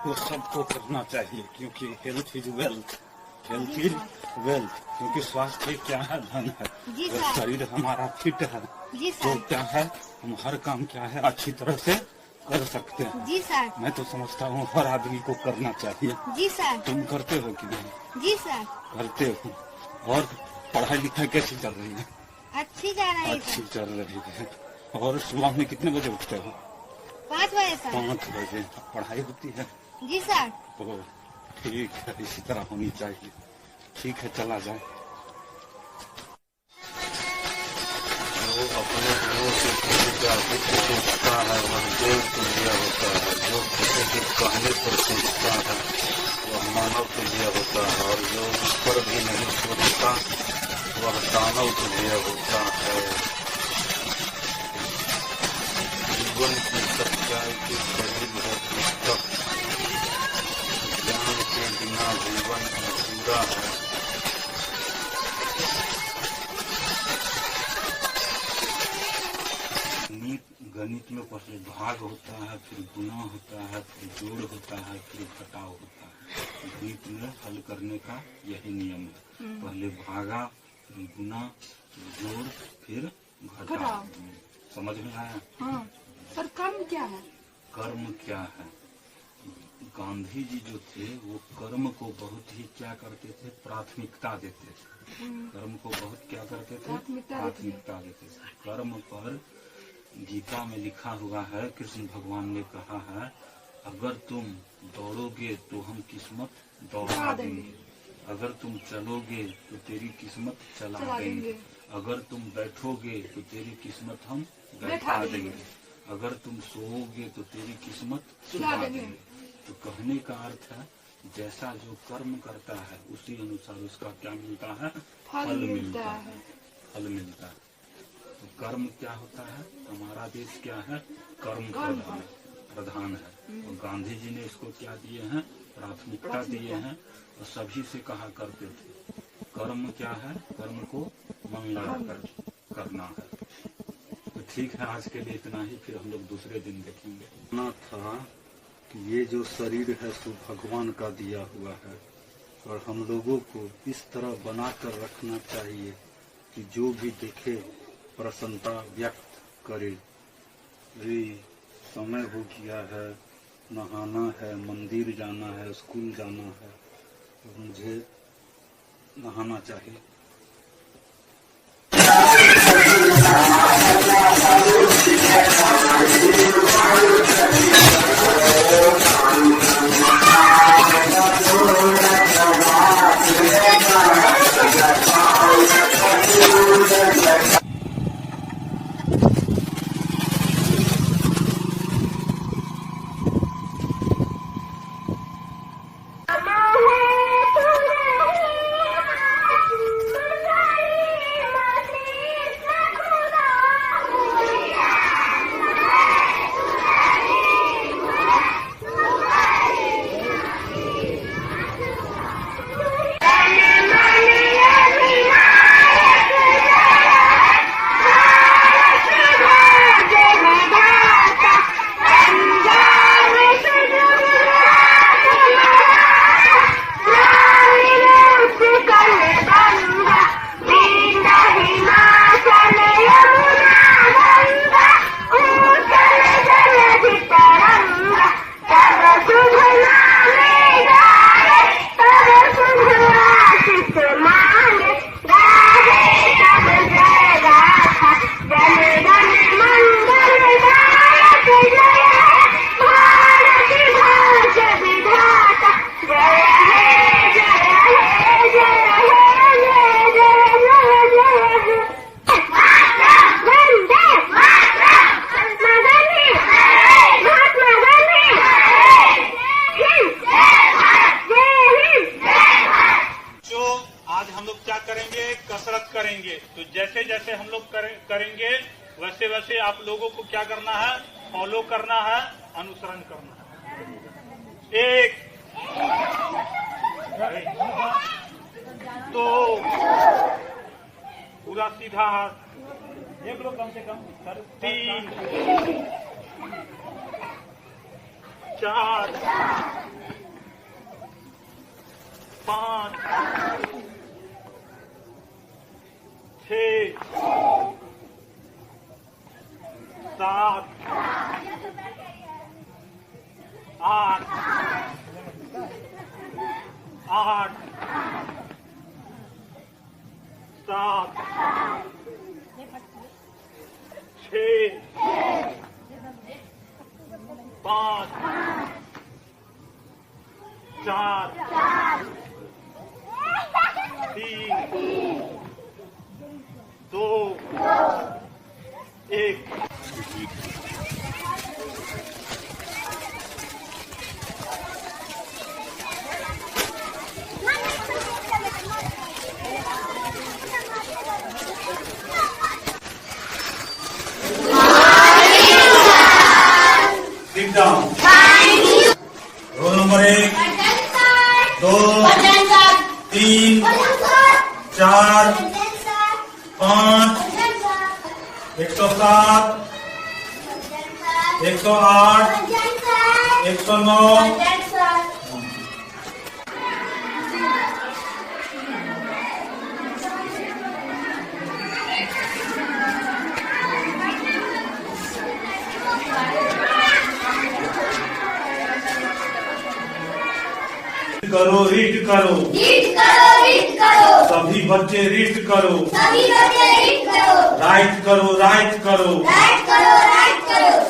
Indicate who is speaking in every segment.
Speaker 1: वो सबको करना चाहिए, क्योंकि health is wealth, health is wealth. क्योंकि स्वास्थ्य क्या है, धन है। अगर शरीर हमारा फिट है तो क्या है, हम हर काम क्या है अच्छी तरह से कर सकते हैं।
Speaker 2: जी सर।
Speaker 1: मैं तो समझता हूँ हर आदमी को करना चाहिए।
Speaker 2: जी सर।
Speaker 1: तुम करते हो कि नहीं?
Speaker 2: जी सर।
Speaker 1: करते हो। और पढ़ाई लिखाई कैसी चल रही है?
Speaker 2: अच्छी चल रही है।
Speaker 1: अच्छी चल रही है। और सुबह में कितने बजे उठते हो?
Speaker 2: 5 बजे सर।
Speaker 1: 5 बजे। पढ़ाई होती है?
Speaker 2: जी सर।
Speaker 1: तो ठीक है, इसी तरह होनी चाहिए। ठीक है, चला जाए। जो अपने गुणों से किसी का अधिक सोचता है वह देव तुल्य होता है। जो किसी के कहने पर सोचता है वह मानव तुल्य होता है, और जो उस पर भी नहीं सोचता वह दानव तुल्य होता है। जीवन की सच्चाई की करीब है पुस्तक, ज्ञान के बिना जीवन अधूरा है। गणित में पहले भाग होता है, फिर गुणा होता है, फिर जोड़ होता है, फिर घटाव होता है। गणित में हल करने का यही नियम है। पहले भागा, फिर गुना, फिर जोड़, फिर घटाव। समझ में आया?
Speaker 3: हाँ। पर कर्म क्या है?
Speaker 1: कर्म क्या है? गांधी जी जो थे वो कर्म को बहुत ही क्या करते थे, प्राथमिकता देते थे। कर्म को बहुत क्या करते थे, प्राथमिकता देते थे। कर्म पर गीता में लिखा हुआ है, कृष्ण भगवान ने कहा है, अगर तुम दौड़ोगे तो हम किस्मत दौड़ा देंगे, अगर तुम चलोगे तो तेरी किस्मत चला देंगे, अगर तुम बैठोगे तो तेरी किस्मत हम बैठा देंगे, अगर तुम सोओगे तो तेरी किस्मत सुला देंगे। तो कहने का अर्थ है, जैसा जो कर्म करता है उसी अनुसार उसका क्या मिलता है, फल मिलता है, फल मिलता है। तो कर्म क्या होता है? हमारा देश क्या है, कर्म प्रधान है। और गांधी जी ने इसको क्या दिए हैं, प्राथमिकता दिए हैं। और सभी से कहा करते थे, कर्म क्या है, कर्म को मन लगा कर करना है। तो ठीक है, आज के लिए इतना ही, फिर हम लोग दूसरे दिन देखेंगे। ना था कि ये जो शरीर है सो भगवान का दिया हुआ है, और हम लोगों को इस तरह बना कर रखना चाहिए कि जो भी देखे प्रसन्नता व्यक्त करे। समय हो गया है, नहाना है, मंदिर जाना है, स्कूल जाना है, तो मुझे नहाना चाहिए। तो जैसे जैसे हम लोग करेंगे वैसे वैसे आप लोगों को क्या करना है, फॉलो करना है, अनुसरण करना है। 1 2 पूरा सीधा हाथ, देख लो कम से कम 3 4 5 6 7 8 8 7 6 5 4 3 2 1 Sit down. रोल नंबर 1 2 3 4 5 107 108 109 करो रीड करो सभी बच्चे रीड करो राइट करो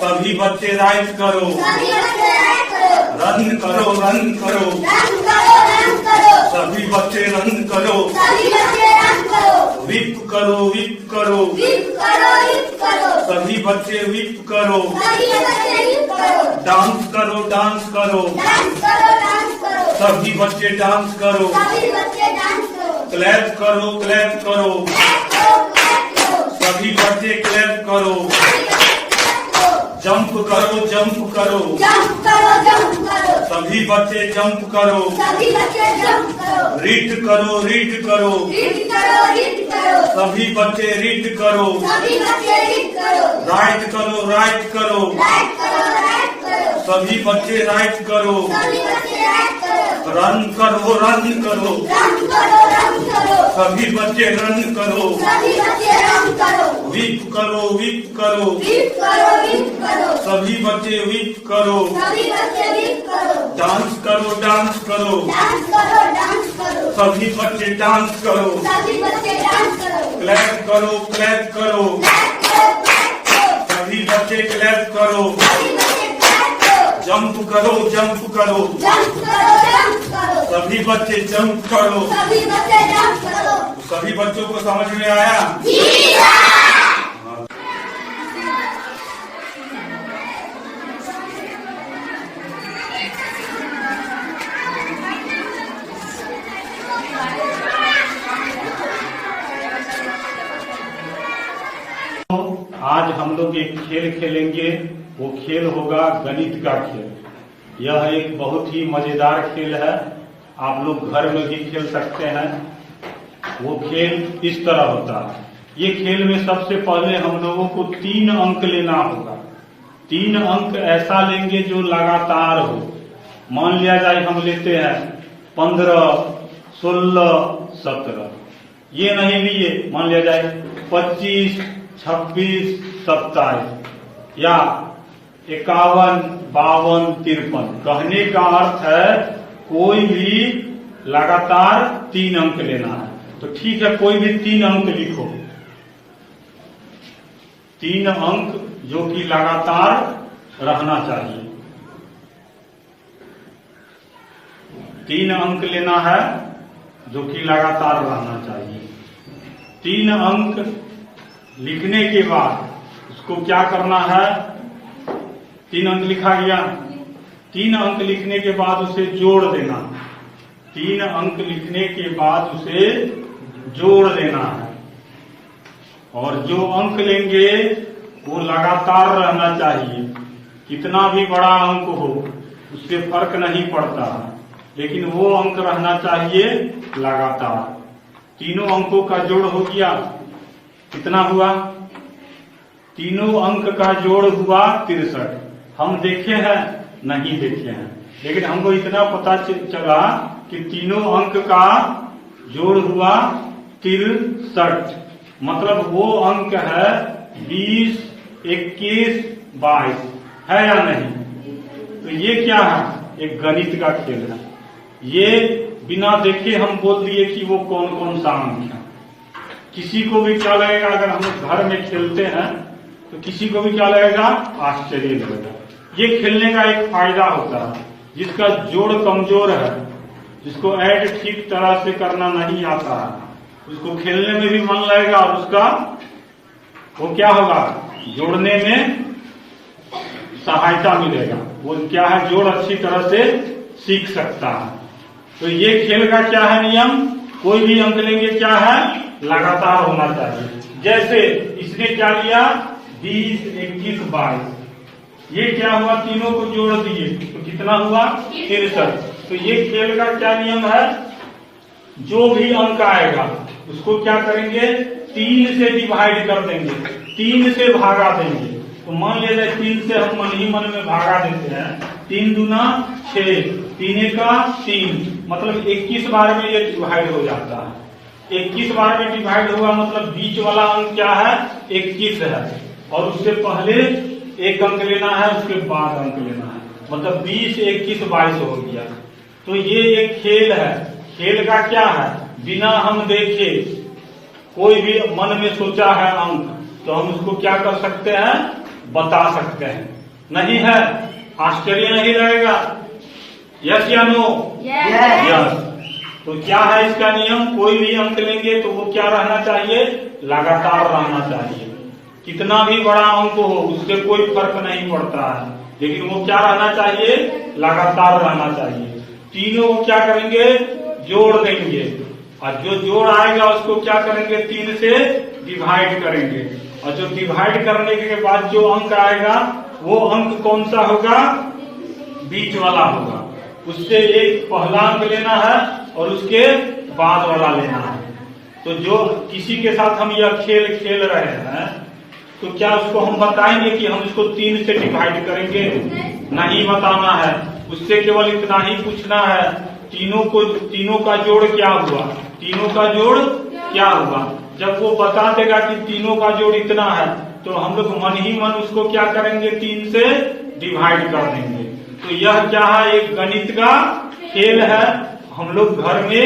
Speaker 1: सभी बच्चे राइट करो रन करो सभी बच्चे रन करो विप करो सभी बच्चे विप करो डांस करो सभी बच्चे डांस करो क्लैप करो सभी बच्चे क्लैप करो जंप करो सभी बच्चे जंप करो रीड करो सभी बच्चे रीड करो राइट करो सभी बच्चे राइट करो रन करो सभी बच्चे रन करो विप करो सभी बच्चे विप करो डांस करो सभी बच्चे डांस करो क्लैप करो सभी बच्चे क्लैप करो जंप करो सभी बच्चे जंप करो सभी बच्चों को समझ में आया? आज हम लोग एक खेल खेलेंगे। वो खेल होगा गणित का खेल। यह एक बहुत ही मजेदार खेल है। आप लोग घर में भी खेल सकते हैं। वो खेल इस तरह होता है। ये खेल में सबसे पहले हम लोगों को 3 अंक लेना होगा। 3 अंक ऐसा लेंगे जो लगातार हो। मान लिया जाए हम लेते हैं 15, 16, 17। ये नहीं लिए, मान लिया जाए 25, 26, 27 या 51, 52, 53। कहने का अर्थ है कोई भी लगातार 3 अंक लेना है। तो ठीक है, कोई भी 3 अंक लिखो। 3 अंक जो कि लगातार रहना चाहिए। 3 अंक लेना है जो कि लगातार रहना चाहिए। 3 अंक लिखने के बाद उसको क्या करना है? 3 अंक लिखा गया। 3 अंक लिखने के बाद उसे जोड़ देना। 3 अंक लिखने के बाद उसे जोड़ देना है। और जो अंक लेंगे वो लगातार रहना चाहिए। कितना भी बड़ा अंक हो उससे फर्क नहीं पड़ता, लेकिन वो अंक रहना चाहिए लगातार। तीनों अंकों का जोड़ हो गया। कितना हुआ? तीनों अंक का जोड़ हुआ 63। हम देखे हैं
Speaker 4: नहीं देखे हैं, लेकिन हमको इतना पता चला कि तीनों अंक का जोड़ हुआ 63, मतलब वो अंक है 20, 21, 22, है या नहीं? तो ये क्या है? एक गणित का खेल है। ये बिना देखे हम बोल दिए कि वो कौन कौन सा अंक है। किसी को भी क्या लगेगा, अगर हम लोग घर में खेलते हैं तो किसी को भी क्या लगेगा? आश्चर्य लगेगा। ये खेलने का एक फायदा होता है, जिसका जोड़ कमजोर है, जिसको ऐड ठीक तरह से करना नहीं आता है, उसको खेलने में भी मन लगेगा और उसका वो क्या होगा? जोड़ने में सहायता मिलेगा। वो क्या है? जोड़ अच्छी तरह से सीख सकता है। तो ये खेल का क्या है नियम? कोई भी अंक लेंगे क्या है? लगातार होना चाहिए। जैसे इसने क्या लिया? 20, 21, 22, ये क्या हुआ? तीनों को जोड़ दिए तो कितना हुआ? 63। तो ये खेल का क्या नियम है? जो भी अंक आएगा उसको क्या करेंगे? 3 से डिवाइड कर देंगे, 3 से भागा देंगे। तो मान लीजिए 3 से हम मन ही मन में भागा देते हैं। 3 दूना 6, 3 एका 3, मतलब 21 बार में ये डिवाइड हो जाता है। 21 बार में डिवाइड हुआ मतलब बीच वाला अंक क्या है? 21 है, और उससे पहले एक अंक लेना है, उसके बाद अंक लेना है, मतलब 20, 21, 22 हो गया। तो ये एक खेल है। खेल का क्या है? बिना हम देखे कोई भी मन में सोचा है अंक, तो हम उसको क्या कर सकते हैं? बता सकते हैं। नहीं है? आश्चर्य नहीं रहेगा? यस या नो? यस। तो क्या है इसका नियम? कोई भी अंक लेंगे तो वो क्या रहना चाहिए? लगातार रहना चाहिए। कितना भी बड़ा अंक हो उससे कोई फर्क नहीं पड़ता है, लेकिन वो क्या रहना चाहिए? लगातार रहना चाहिए। तीनों को क्या करेंगे? जोड़ देंगे, और जो जोड़ आएगा उसको क्या करेंगे? 3 से डिवाइड करेंगे, और जो डिवाइड करने के बाद जो अंक आएगा वो अंक कौन सा होगा? बीच वाला होगा। उससे एक पहला अंक लेना है और उसके बाद वाला लेना है। तो जो किसी के साथ हम यह खेल खेल रहे हैं तो क्या उसको हम बताएंगे कि हम इसको 3 से डिवाइड करेंगे? नहीं बताना है। उससे केवल इतना ही पूछना है, तीनों का जोड़ क्या हुआ? तीनों का जोड़ क्या हुआ? जब वो बता देगा कि तीनों का जोड़ इतना है, तो हम लोग मन ही मन उसको क्या करेंगे? 3 से डिवाइड कर देंगे। तो यह क्या है? एक गणित का खेल है। हम लोग घर में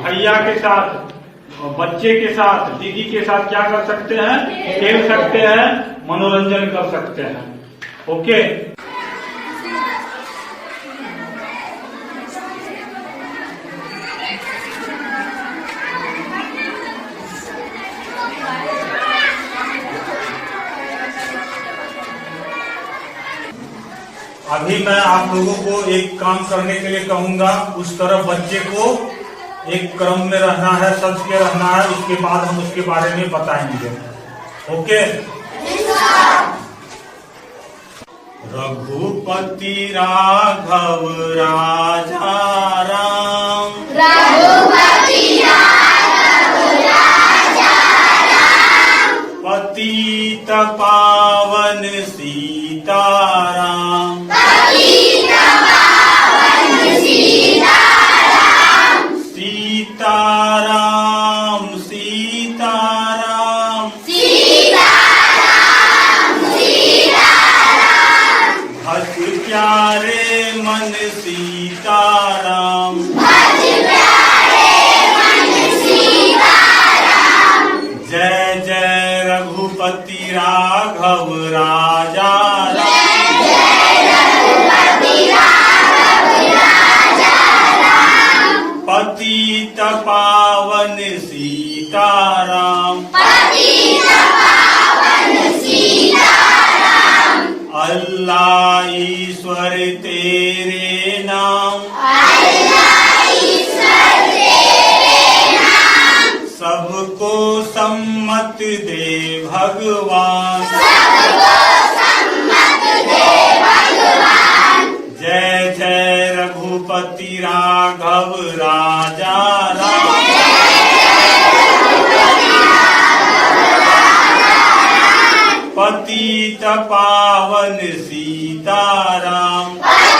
Speaker 4: भैया के साथ, बच्चे के साथ, दीदी के साथ क्या कर सकते हैं? खेल सकते हैं, मनोरंजन कर सकते हैं। ओके। अभी मैं आप लोगों को एक काम करने के लिए कहूंगा। उस तरफ बच्चे को एक क्रम में रहना है, सज के रहना है, उसके बाद हम उसके बारे में बताएंगे। ओके। रघुपति राघव राजा राम,
Speaker 2: रघुपति राघव राजा राम,
Speaker 4: पतित पावन सीताराम,
Speaker 2: पतित पावन सीताराम,
Speaker 4: सीताराम सीताराम,
Speaker 2: सीताराम सीताराम,
Speaker 4: भज प्यारे मन सीताराम,
Speaker 2: भज प्यारे मन सीताराम,
Speaker 4: जय जय रघुपति राघव राजा राम, पतित पावन सीताराम,
Speaker 2: पतित पावन सीताराम,
Speaker 4: अल्लाह ईश्वर तेरे नाम,
Speaker 2: अल्लाह ईश्वर तेरे नाम,
Speaker 4: सबको सम्मत दे भगवान,
Speaker 2: सबको सम्मत दे भगवान,
Speaker 4: जय जय रघुपति राघव राजा राम, पतित पावन सीताराम,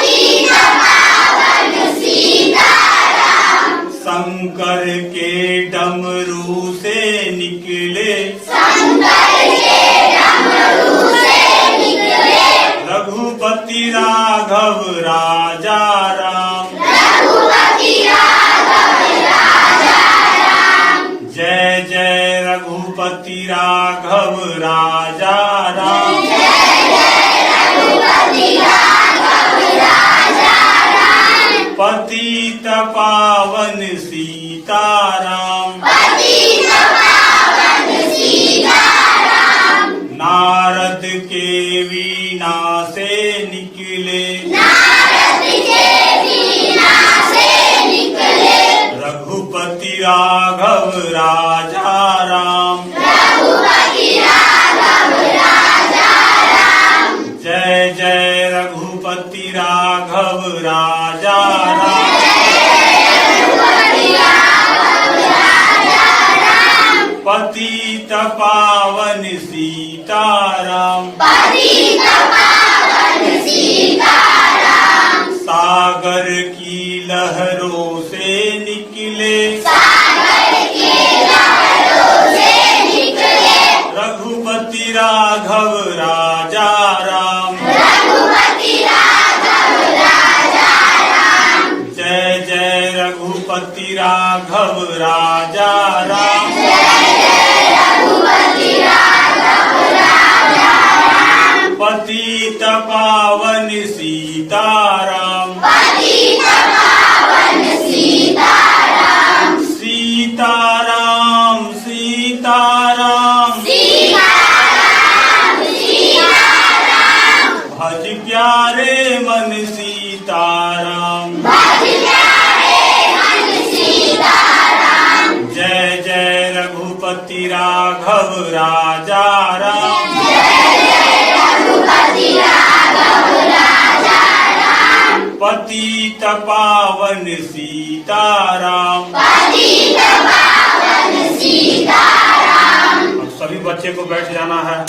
Speaker 2: पतित पावन सीताराम।
Speaker 4: शंकर के डमरू से निकले,
Speaker 2: शंकर के डमरू से निकले,
Speaker 4: रघुपति राघव राजा राम।
Speaker 2: रघुपति राघव राजा राम।
Speaker 4: जय जय रघुपति राघव राजा राम।
Speaker 2: जय जय रघुपति राघव राजा राम।
Speaker 4: पतित पावन सीताराम।
Speaker 2: पतित पावन सीताराम।
Speaker 4: नारद के वीणा से निकले,
Speaker 2: नारद के वीणा से निकले,
Speaker 4: रघुपति राघव राजा राम।
Speaker 2: रघुपति राघव राजा राम।
Speaker 4: जय जय रघुपति राघव राजा राम।
Speaker 2: रघुपति राघव राजा राम।
Speaker 4: पतित पावन सीताराम।
Speaker 2: पतित पावन सीताराम।
Speaker 4: सागर की लहरों से निकले,
Speaker 2: सागर के लहरों से निकले,
Speaker 4: रघुपति राघव राजा राम।
Speaker 2: रघुपति राघव राजा राम।
Speaker 4: जय जय रघुपति राघव राजा राम।
Speaker 2: जय जय रघुपति राघव राजा राम।
Speaker 4: पतित पावन सीताराम।
Speaker 2: पतित पावन सीताराम।
Speaker 4: सीताराम सीताराम
Speaker 2: सीताराम सीताराम।
Speaker 4: भज प्यारे मन सीताराम।
Speaker 2: भज प्यारे मन सीताराम।
Speaker 4: जय जय रघुपति राघव राजा राम।
Speaker 2: जय जय रघुपति राघव राजा राम।
Speaker 4: पतित पावन सीताराम।
Speaker 2: पतित पावन सीताराम।
Speaker 4: अब सभी बच्चे को बैठ जाना है।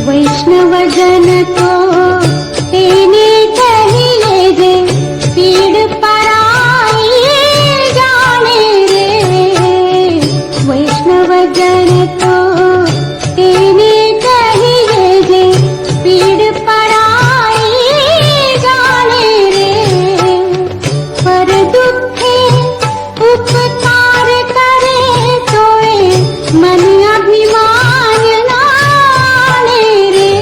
Speaker 5: वैष्णव जन तो तेने कहिए जे पीड़ पराई जाने रे। वैष्णव जन तो तेने कहिए जे पीड़ पराई जाने रे। पर दुखे उपकार करे तोए मन अभिमान नाने रे।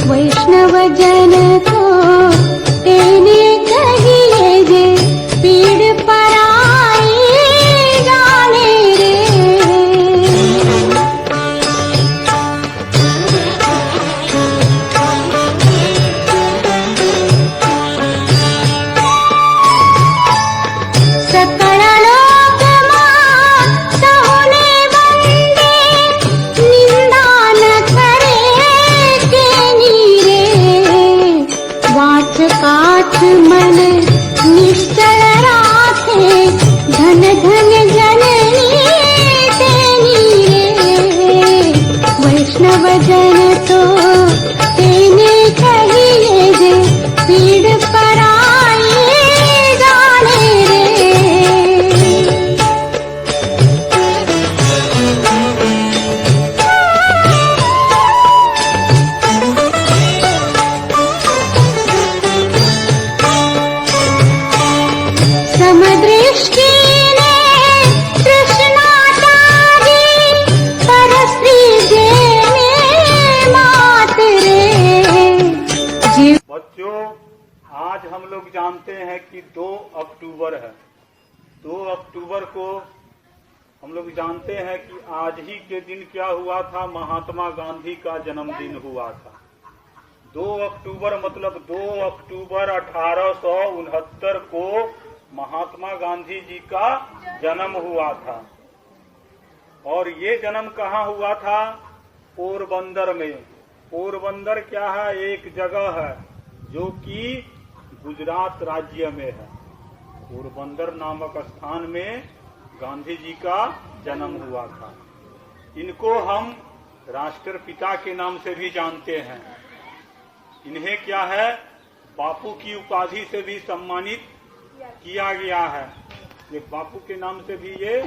Speaker 5: वैष्णव जन को तेने कहिए जे पीड़ पराई जाने रे। सकल लोक मां सहुने वंदे, निंदा न करे केनी रे। वाच काच मन निश्चल राखे, धन धन जननी तेनी रे। वैष्णव जन तो तेने कहिए जे पीड़ पराई जाने रे। समदृष्टि ने तृष्णा त्यागी, परस्त्री जेने मात रे। जीव
Speaker 4: बच्चों, आज हम लोग जानते हैं कि 2 अक्टूबर है। 2 अक्टूबर को हम लोग जानते हैं कि आज ही के दिन क्या हुआ था, महात्मा गांधी का जन्मदिन हुआ था। 2 अक्टूबर मतलब 2 अक्टूबर 1869 को महात्मा गांधी जी का जन्म हुआ था। और ये जन्म कहाँ हुआ था? पोरबंदर में। पोरबंदर क्या है? एक जगह है जो कि गुजरात राज्य में है। पोरबंदर नामक स्थान में गांधी जी का जन्म हुआ था। इनको हम राष्ट्रपिता के नाम से भी जानते हैं। इन्हें क्या है? बापू की उपाधि से भी सम्मानित किया गया है। ये बापू के नाम से भी ये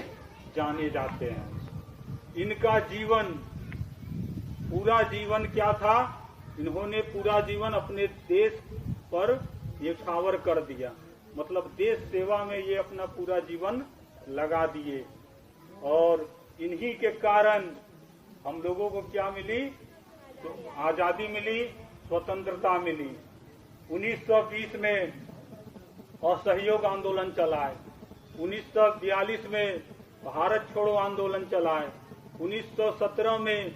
Speaker 4: जाने जाते हैं। इनका जीवन, पूरा जीवन क्या था? इन्होंने पूरा जीवन अपने देश पर न्यौछावर कर दिया। मतलब देश सेवा में ये अपना पूरा जीवन लगा दिए। और इन्हीं के कारण हम लोगों को क्या मिली? तो आजादी मिली, स्वतंत्रता मिली। 1920 में असहयोग आंदोलन चलाए, 1942 में भारत छोड़ो आंदोलन चलाए, 1917 में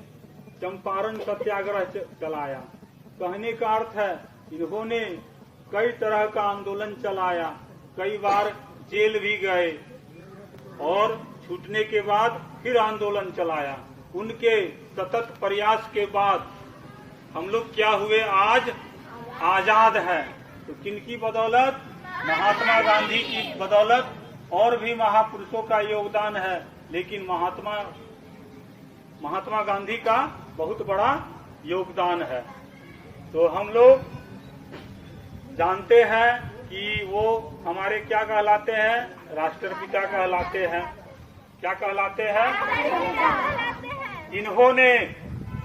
Speaker 4: चंपारण सत्याग्रह चलाया। कहने का अर्थ है इन्होंने कई तरह का आंदोलन चलाया, कई बार जेल भी गए और छूटने के बाद फिर आंदोलन चलाया। उनके सतत प्रयास के बाद हम लोग क्या हुए? आज आजाद है। तो किनकी बदौलत? महात्मा गांधी की बदौलत। और भी महापुरुषों का योगदान है, लेकिन महात्मा गांधी का बहुत बड़ा योगदान है। तो हम लोग जानते हैं कि वो हमारे क्या कहलाते हैं? राष्ट्रपिता कहलाते हैं। क्या कहलाते हैं? इन्होंने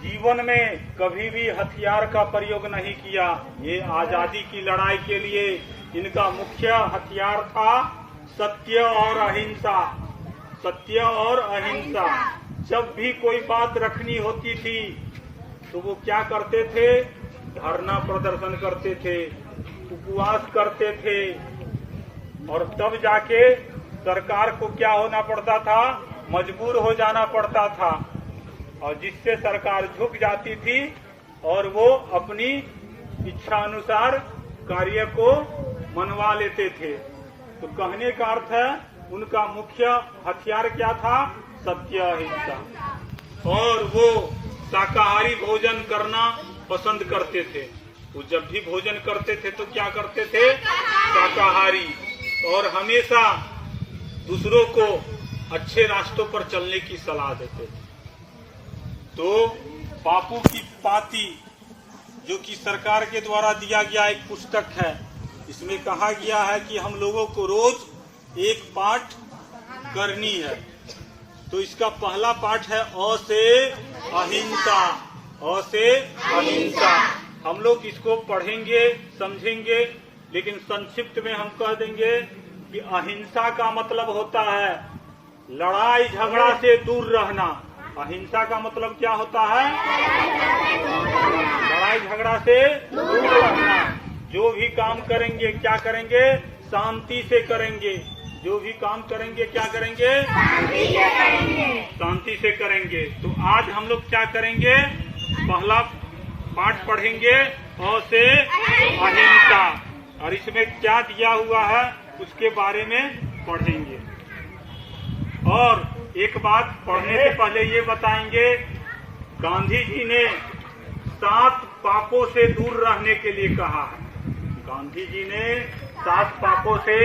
Speaker 4: जीवन में कभी भी हथियार का प्रयोग नहीं किया। ये आजादी की लड़ाई के लिए इनका मुख्य हथियार था सत्य और अहिंसा। सत्य और अहिंसा। जब भी कोई बात रखनी होती थी तो वो क्या करते थे? धरना प्रदर्शन करते थे, उपवास करते थे। और तब जाके सरकार को क्या होना पड़ता था? मजबूर हो जाना पड़ता था। और जिससे सरकार झुक जाती थी और वो अपनी इच्छा अनुसार कार्य को मनवा लेते थे। तो कहने का अर्थ है उनका मुख्य हथियार क्या था? सत्य अहिंसा। और वो शाकाहारी भोजन करना पसंद करते थे। वो जब भी भोजन करते थे तो क्या करते थे? शाकाहारी। और हमेशा दूसरों को अच्छे रास्तों पर चलने की सलाह देते थे। तो बापू की पाती, जो कि सरकार के द्वारा दिया गया एक पुस्तक है, इसमें कहा गया है कि हम लोगों को रोज एक पाठ करनी है। तो इसका पहला पाठ है अ से अहिंसा। अ से अहिंसा। हम लोग इसको पढ़ेंगे, समझेंगे, लेकिन संक्षिप्त में हम कह देंगे कि अहिंसा का मतलब होता है लड़ाई झगड़ा से दूर रहना। अहिंसा का मतलब क्या होता है? लड़ाई झगड़ा से दूर रहना। जो भी काम करेंगे क्या करेंगे? शांति से करेंगे। जो भी काम करेंगे क्या करेंगे? शांति से करेंगे। तो आज हम लोग क्या करेंगे? पहला पाठ पढ़ेंगे अ से अहिंसा। और इसमें क्या दिया हुआ है उसके बारे में पढ़ेंगे। और एक बात पढ़ने से पहले ये बताएंगे, गांधी जी ने 7 पापों से दूर रहने के लिए कहा है। गांधी जी ने 7 पापों से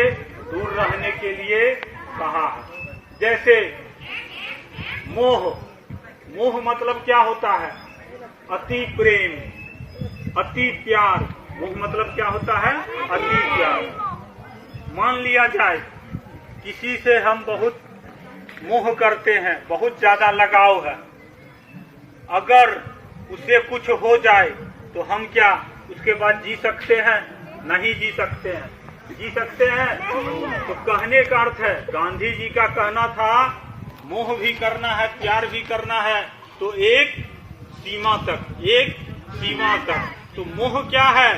Speaker 4: दूर रहने के लिए कहा है। जैसे मोह। मोह मतलब क्या होता है? अति प्रेम, अति प्यार। मोह मतलब क्या होता है? अति प्यार। मान लिया जाए किसी से हम बहुत मोह करते हैं, बहुत ज्यादा लगाव है। अगर उसे कुछ हो जाए तो हम क्या उसके बाद जी सकते हैं? नहीं जी सकते हैं। जी सकते हैं? तो कहने का अर्थ है, गांधी जी का कहना था मोह भी करना है, प्यार भी करना है, तो एक सीमा तक, एक सीमा तक। तो मोह क्या है?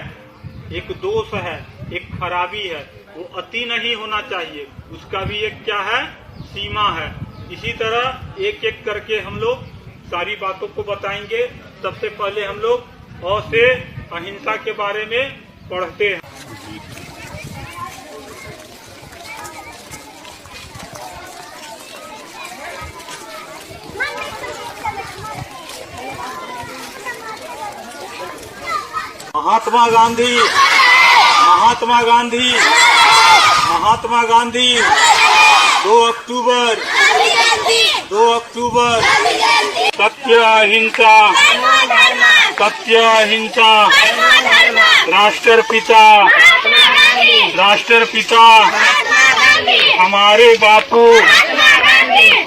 Speaker 4: एक दोष है, एक खराबी है। वो अति नहीं होना चाहिए, उसका भी एक क्या है? सीमा है। इसी तरह एक एक करके हम लोग सारी बातों को बताएंगे। सबसे पहले हम लोग अ से अहिंसा के बारे में पढ़ते हैं। महात्मा गांधी, महात्मा गांधी, महात्मा गांधी। 2 अक्टूबर, 2 अक्टूबर। सत्य अहिंसा, सत्य अहिंसा। राष्ट्रपिता, राष्ट्रपिता हमारे बापू,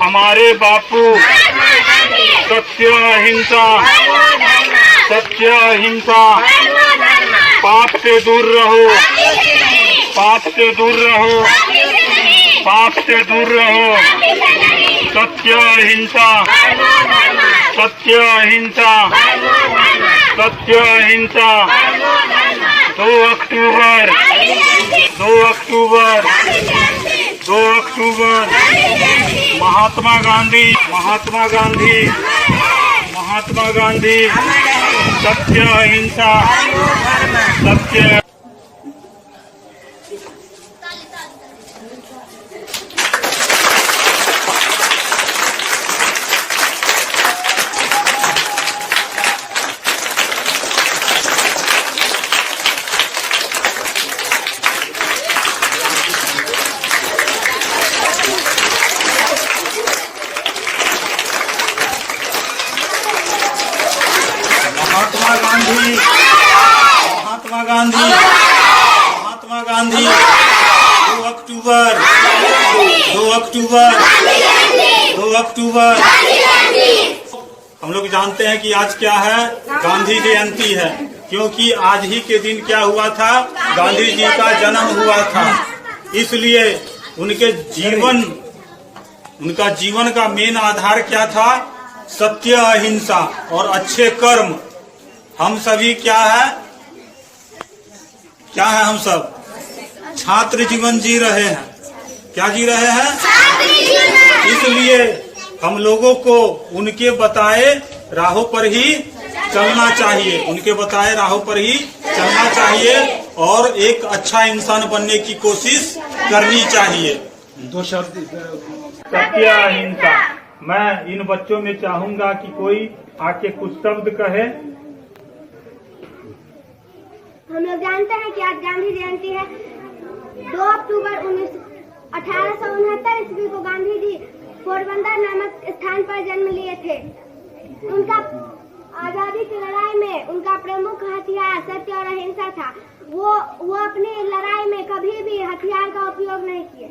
Speaker 4: हमारे बापू। सत्य अहिंसा, सत्य अहिंसा। पाप से दूर रहो, पाप से दूर रहो, पाप से दूर रहो। सत्य अहिंसा, सत्य अहिंसा, सत्य अहिंसा। 2 अक्टूबर, 2 अक्टूबर, 2 अक्टूबर। महात्मा गांधी, महात्मा गांधी, महात्मा गांधी। सत्य अहिंसा, सत्य। महात्मा गांधी, महात्मा गांधी, महात्मा गांधी। 2 अक्टूबर, 2 अक्टूबर, 2 अक्टूबर। हम लोग जानते हैं कि आज क्या है, गांधी जयंती है, क्योंकि आज ही के दिन क्या हुआ था, गांधी जी का जन्म हुआ था। इसलिए उनके जीवन, उनका जीवन का मेन आधार क्या था, सत्य अहिंसा और अच्छे कर्म। हम सभी क्या है, क्या है, हम सब छात्र जीवन जी रहे हैं। क्या जी रहे हैं? इसलिए हम लोगों को उनके बताए राहों पर ही चलना चाहिए, उनके बताए राहों पर ही चलना चाहिए और एक अच्छा इंसान बनने की कोशिश करनी चाहिए। 2 शब्द सत्य अहिंसा। मैं इन बच्चों में चाहूंगा कि कोई आके कुछ शब्द कहे।
Speaker 6: हम लोग जानते हैं कि आज गांधी जयंती है। 2 अक्टूबर 1869 ईस्वी को गांधी जी पोरबंदर नामक स्थान पर जन्म लिए थे। उनका आजादी की लड़ाई में उनका प्रमुख हथियार सत्य और अहिंसा था। वो अपनी लड़ाई में कभी भी हथियार का उपयोग नहीं किए।